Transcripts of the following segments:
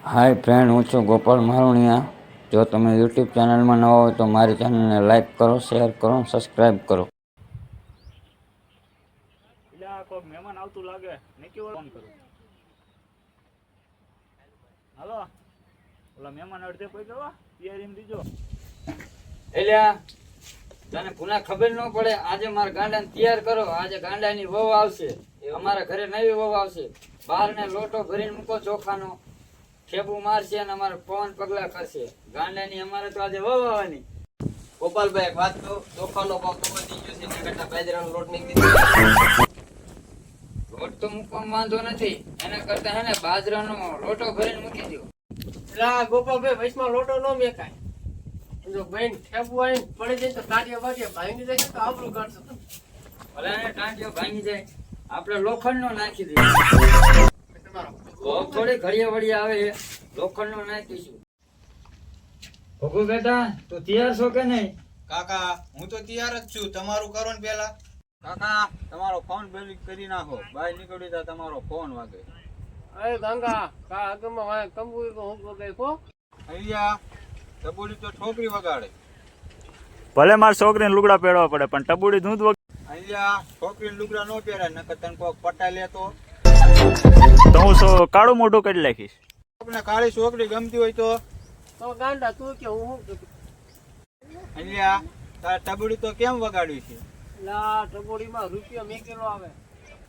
હાય friend, હું છું ગોપાલ મારુણિયા. જો તમે યુટ્યુબ ચેનલમાં નવા હોય તો મારી ચેનલને લાઈક કરો, શેર કરો, સબસ્ક્રાઈબ કરો. કોઈ મહેમાન આવતું લાગે ને કેવો ફોન કરું. હાલો, ઓલા મહેમાન અડધે કોઈ ગવા તૈયારી દીજો. એલ્યા તને પુના ખબર ન પડે. આજે મારા ગાંડાને તૈયાર કરો. આજે ગાંડાની વહુ આવશે. અમારા ઘરે નવી વહુ આવશે. બહાર ને લોટો ભરીને મૂકો ચોખાનો. ઠેબુ મારશે અને અમારે પવન પગલા કરશે. ગાંડાની અમારે તો આજે વહુ આવવાની. ગોપાલભાઈ વાત તો ચોખાનો ભાવ તો વધી ગયો છે, એના કરતા બાજરાનો લોટ નીકળી ગયો. લોટ તો મૂકવામાં વાંધો નથી, એના કરતા હે ને બાજરાનો લોટો ભરીને મૂકી દો. એટલે ગોપાલભાઈ વૈશમાં લોટો ન મેકાય. જો બેન ઠેબુ આવીને પડી જાય તો તાટિયા બાટિયા ભાંગી જાય તો આબરૂ કાઢશો. ભલે ને ટાંટીઓ ભાંગી જાય, આપણે લોખંડનો નાખી દઈએ. થોડી ઘડિયા વડિયા આવે છે, લોખંડનો નાખીશું. ભોગુ બેટા, તું તૈયાર છો કે નહીં? કાકા હું તો તૈયાર જ છું. તમારું કરો ને પેલા. કાકા તમારો ફોન બેલી કરી નાખો. બહાર નીકળી તા તમારો ફોન વાગે. અરે ગંગા કા આગમાં વાય કંબુઈ કો હું ગઈ કો અહીંયા ટબુડી તો છોકરી વગાડે. ભલે મારી છોકરીને લુગડા પહેરવા પડે પણ ટબુડી ધૂંધ અહીંયા છોકરીને લુગડા નો પહેરાય, નકર તને કોક પટાઈ લેતો. તો હું કાળું મોઢું કરી નાખીશ. આપણે કાળી છોકરી ગમતી હોય તો ગાંડા તું કે હું અહીંયા તાર ટબુડી તો કેમ વગાડ્યું છે? લા ટબોડીમાં રૂપિયા મેકેલો આવે.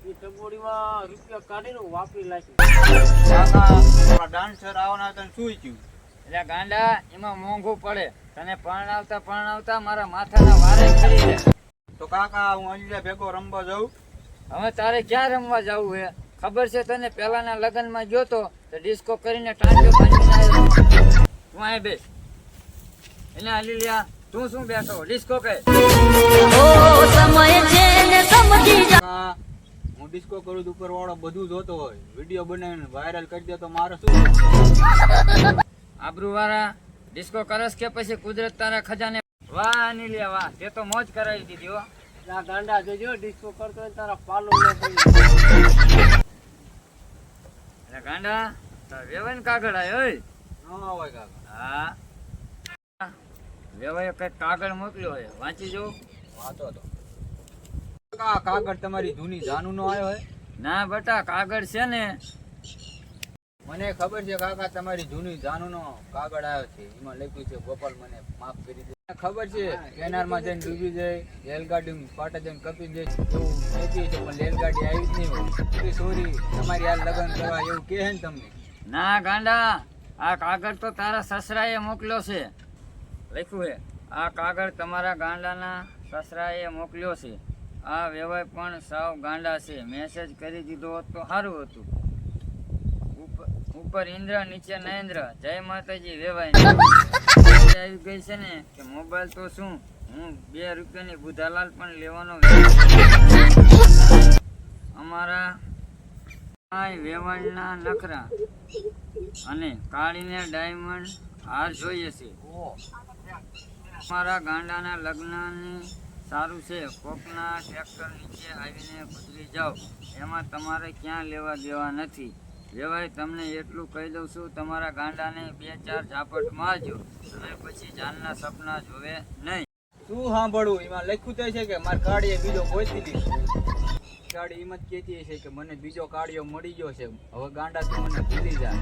એ ટબોડીમાં રૂપિયા કાઢીને વાપરી નાખી. કાકા ડાન્સર આવવાના તને શું થયું? એટલે ગાંડા એમાં મોંઘું પડે. તને પરણાવતા મારા માથાના વારે કરી દે. તો કાકા હું અહીંયા ભેગો રમવા જાઉં. હવે તારે ક્યાં રમવા જવું હે? ખબર છે તને? પેલાના લગ્નમાં ગયો તો ડિસ્કો કરીને ટાંટીઓ ભાંગીને આવ્યો. તું અહીં બેસ. એને હાલી લ્યા. તું શું બેઠો? ડિસ્કો કહે. કાકા હું ડિસ્કો કરું ઉપર વાળો બધું જોતો હોય, વિડીયો બનાવીને વાયરલ કરી દે તો મારે શું? આબરૂ વાળા ડિસ્કો કરસ કે પછી કુદરત તારા ખજાને? વાહ અનિલિયા વાહ, તે તો મોજ કરાવી દીધી હો. લા ગાંડા જોજો ડિસ્કો કરતો હોય તારા પાલો ન પડી. એટલે ગાંડા તાર વેવાઈને કાગળ આવ્યો હોય. ન હોય કાકા. હા, વેવાએ કઈક કાગળ મોકલ્યો હોય, વાંચી જો. વાંચો તો. કાકા કાગળ તમારી જૂની જાનું નો આવ્યો હોય? ના બેટા, કાગળ છે ને. મને ખબર છે કાકા, તમારી જૂની જાનુનો કાગળ આવ્યો છે. એમાં લખ્યું છે ગોપાલ મને માફ કરી દે. ખબર છે કેનારમાં જઈને ડૂબી જાય, રેલગાડી પાટા જઈને કપી જાય એવું લખ્યું છે, પણ રેલગાડી આવી જ નહીં હોય. સોરી તમારી યાર લગ્ન કરવા એવું કહે ને તમને? ના ગાંડા, આ કાગળ તો તારા સસરાએ મોકલ્યો છે. લખ્યું છે આ કાગળ તમારા ગાંડાના સસરાએ મોકલ્યો છે. આ વેવાય પણ સાવ ગાંડા છે. મેસેજ કરી દીધો હોત તો સારું હતું. ઉપર ઇન્દ્ર નીચે નરેન્દ્ર. જય માતાજી. વેવાય આવી ગઈ છે ને કે મોબાઈલ તો શું, હું 2 રૂપિયાની બુધાલાલ પણ લેવાનો. અમારા વેવાણના નખરા અને કાળીને ડાયમંડ હાર જોઈએ છે. અમારા ગાંડાના લગ્નની સારું છે. કોકના ટ્રેક્ટર નીચે આવીને ગુજરી જાઓ, એમાં તમારે ક્યાં લેવા દેવા નથી. વેવાય તમને એટલું કહી દઉં છું, તમારા ગાંડાને 2-4 ઝાપટ મારજો અને પછી જાનના સપના જોવે નહીં. શું સાંભળવું? એમાં લખ્યું તો છે કે મારે કાળીએ બીજો ગોતી લીધો. કાળી એમ જ કહેતી છે કે મને બીજો કાળિયો મળી ગયો છે, હવે ગાંડા તું મને ભૂલી જા.